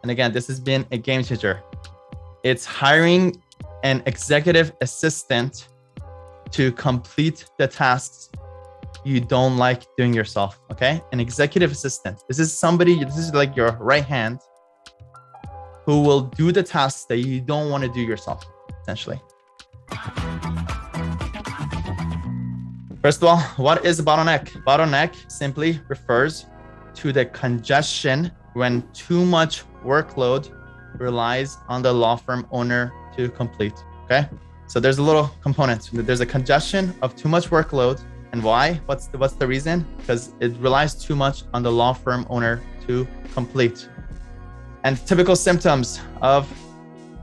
And again, this has been a game changer. It's hiring an executive assistant to complete the tasks you don't like doing yourself, okay? An executive assistant. This is like your right hand who will do the tasks that you don't want to do yourself, essentially. First of all, what is a bottleneck? Bottleneck simply refers to the congestion when too much workload relies on the law firm owner to complete, okay? So there's a little component. There's a congestion of too much workload. And why? What's the reason? Because it relies too much on the law firm owner to complete. And typical symptoms of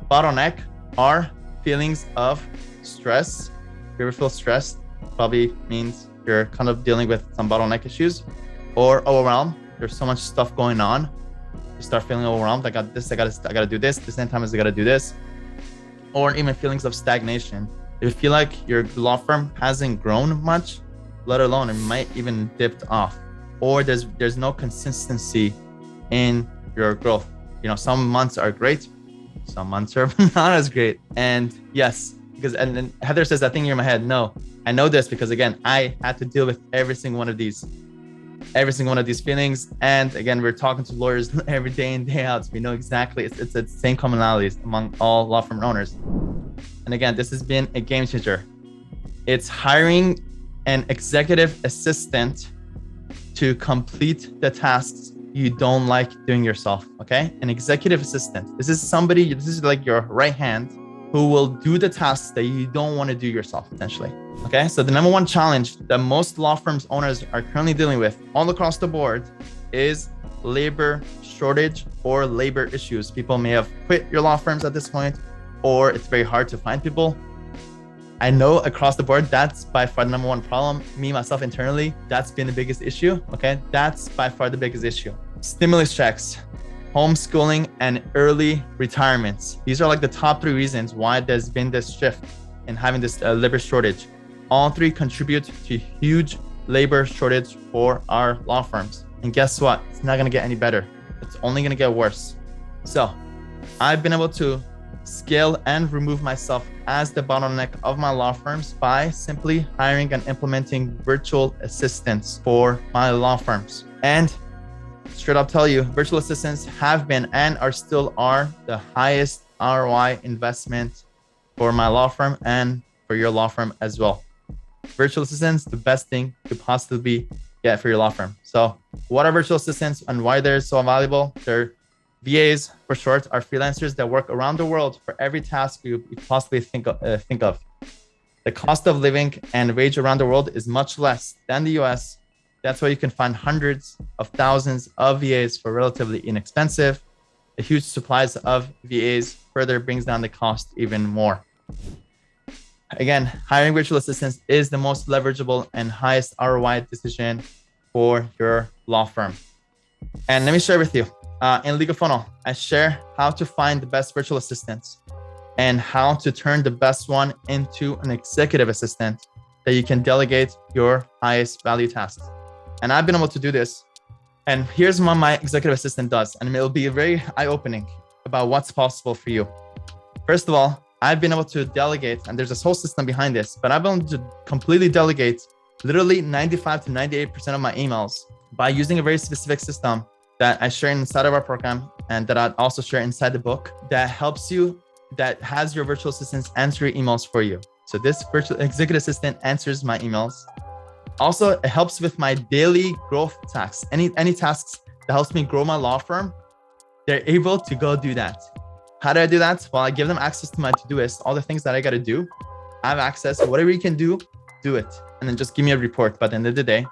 bottleneck are feelings of stress. If you ever feel stressed, probably means you're kind of dealing with some bottleneck issues, or overwhelmed. There's so much stuff going on. You start feeling overwhelmed. I got this, I gotta do this. The same time as I gotta do this. Or even feelings of stagnation. If you feel like your law firm hasn't grown much, let alone it might even dipped off, or there's no consistency in your growth. You know, some months are great, some months are not as great. And yes, because and then Heather says that thing in my head. No, I know this because again, I had to deal with every single one of these feelings. And again, we're talking to lawyers every day in, day out. So we know exactly it's the same commonalities among all law firm owners. And again, this has been a game changer. It's hiring an executive assistant to complete the tasks you don't like doing yourself, okay? An executive assistant. This is like your right hand who will do the tasks that you don't want to do yourself, essentially, okay? So the number one challenge that most law firms owners are currently dealing with all across the board is labor shortage or labor issues. People may have quit your law firms at this point, or it's very hard to find people. I know across the board, that's by far the number one problem. Me, myself, internally, that's been the biggest issue, okay? That's by far the biggest issue. Stimulus checks, homeschooling, and early retirements. These are like the top three reasons why there's been this shift in having this labor shortage. All three contribute to huge labor shortage for our law firms. And guess what? It's not gonna get any better. It's only gonna get worse. So I've been able to scale and remove myself as the bottleneck of my law firms by simply hiring and implementing virtual assistants for my law firms. And straight up tell you, virtual assistants have been and still are the highest ROI investment for my law firm and for your law firm as well. Virtual assistants, the best thing you could possibly get for your law firm. So what are virtual assistants and why they're so valuable? They're VAs, for short, are freelancers that work around the world for every task you possibly think of. The cost of living and wage around the world is much less than the US. That's why you can find hundreds of thousands of VAs for relatively inexpensive. The huge supplies of VAs further brings down the cost even more. Again, hiring virtual assistants is the most leverageable and highest ROI decision for your law firm. And let me share with you. In Legal Funnel, I share how to find the best virtual assistants and how to turn the best one into an executive assistant that you can delegate your highest value tasks. And I've been able to do this. And here's what my executive assistant does. And it'll be very eye-opening about what's possible for you. First of all, I've been able to delegate, and there's this whole system behind this, but I've been able to completely delegate literally 95 to 98% of my emails by using a very specific system that I share inside of our program and that I also share inside the book that helps you, that has your virtual assistants answer your emails for you. So this virtual executive assistant answers my emails. Also, it helps with my daily growth tasks. Any tasks that helps me grow my law firm, they're able to go do that. How do I do that? Well, I give them access to my to-do list, all the things that I got to do. I have access to whatever you can do it. And then just give me a report by the end of the day.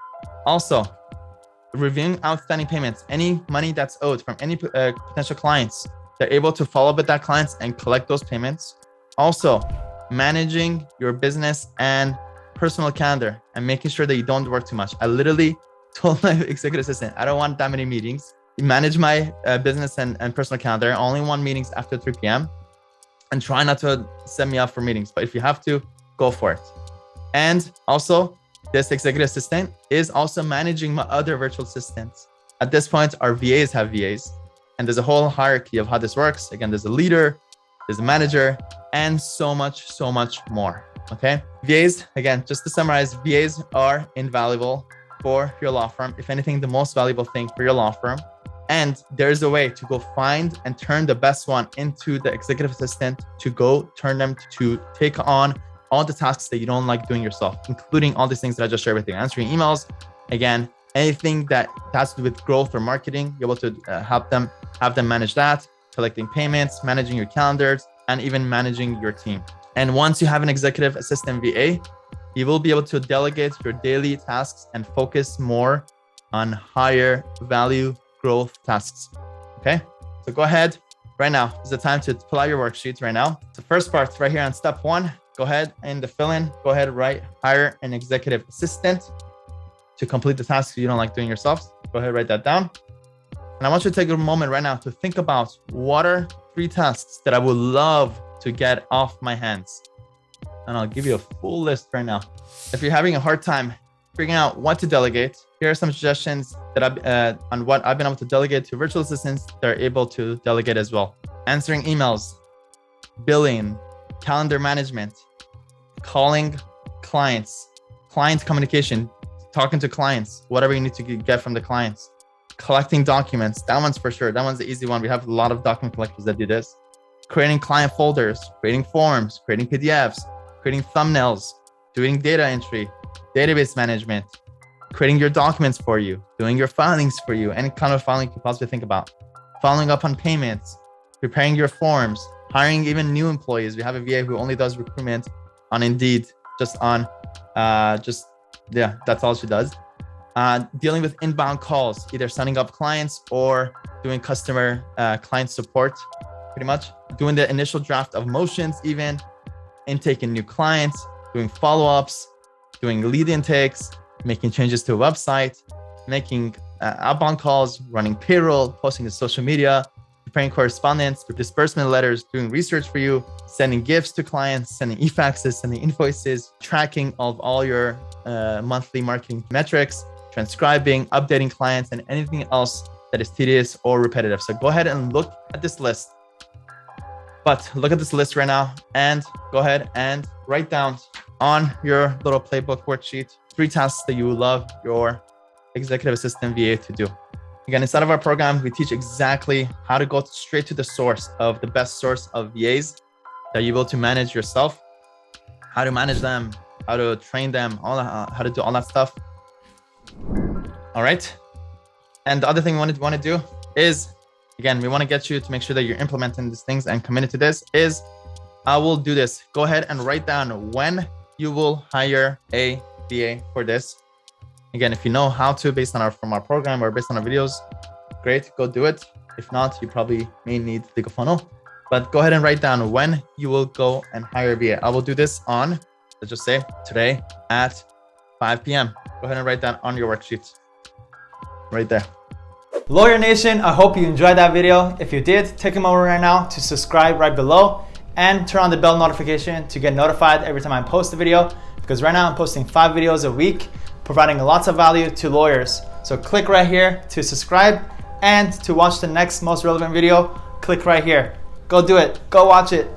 Also, reviewing outstanding payments, any money that's owed from any potential clients, they're able to follow up with that clients and collect those payments. Also, managing your business and personal calendar and making sure that you don't work too much. I literally told my executive assistant, I don't want that many meetings. Manage my business and personal calendar. I only want meetings after 3 p.m. and try not to set me up for meetings. But if you have to, go for it. And also, this executive assistant is also managing my other virtual assistants. At this point, our VAs have VAs. And there's a whole hierarchy of how this works. Again, there's a leader, there's a manager, and so much more. Okay. VAs, again, just to summarize, VAs are invaluable for your law firm. If anything, the most valuable thing for your law firm. And there's a way to go find and turn the best one into the executive assistant, to go turn them to take on all the tasks that you don't like doing yourself, including all these things that I just shared with you, answering emails. Again, anything that has to do with growth or marketing, you're able to have them manage that, collecting payments, managing your calendars, and even managing your team. And once you have an executive assistant VA, you will be able to delegate your daily tasks and focus more on higher value growth tasks. Okay, so go ahead right now. Is the time to pull out your worksheets right now. The first part right here on step 1, go ahead and the fill-in, go ahead, hire an executive assistant to complete the tasks you don't like doing yourselves. Go ahead, write that down. And I want you to take a moment right now to think about what are 3 tasks that I would love to get off my hands. And I'll give you a full list right now. If you're having a hard time figuring out what to delegate, here are some suggestions that on what I've been able to delegate to virtual assistants that are able to delegate as well. Answering emails, billing, calendar management, calling clients, client communication, talking to clients, whatever you need to get from the clients, collecting documents. That one's for sure. That one's the easy one. We have a lot of document collectors that do this. Creating client folders, creating forms, creating PDFs, creating thumbnails, doing data entry, database management, creating your documents for you, doing your filings for you, any kind of filing you could possibly think about, following up on payments, preparing your forms, hiring even new employees. We have a VA who only does recruitment on Indeed, that's all she does. Dealing with inbound calls, either signing up clients or doing customer client support, pretty much. Doing the initial draft of motions, even intaking new clients, doing follow-ups, doing lead intakes, making changes to a website, making outbound calls, running payroll, posting to social media, preparing correspondence, disbursement letters, doing research for you, sending gifts to clients, sending e-faxes, sending invoices, tracking of all your monthly marketing metrics, transcribing, updating clients, and anything else that is tedious or repetitive. So go ahead and look at this list. But look at this list right now and go ahead and write down on your little playbook worksheet 3 tasks that you would love your executive assistant VA to do. Again, inside of our program, we teach exactly how to go straight to the source of the best source of VAs that you're able to manage yourself, how to manage them, how to train them, how to do all that stuff. All right. And the other thing we want to do is, again, we want to get you to make sure that you're implementing these things and committed to this, is I will do this. Go ahead and write down when you will hire a VA for this. Again, if you know how to, based on from our program or based on our videos, great, go do it. If not, you probably may need the funnel, but go ahead and write down when you will go and hire a VA. I will do this on, let's just say today at 5 p.m. Go ahead and write that on your worksheets right there. Lawyer Nation, I hope you enjoyed that video. If you did, take a moment right now to subscribe right below and turn on the bell notification to get notified every time I post a video, because right now I'm posting 5 videos a week, providing lots of value to lawyers. So click right here to subscribe, and to watch the next most relevant video, click right here. Go do it, go watch it.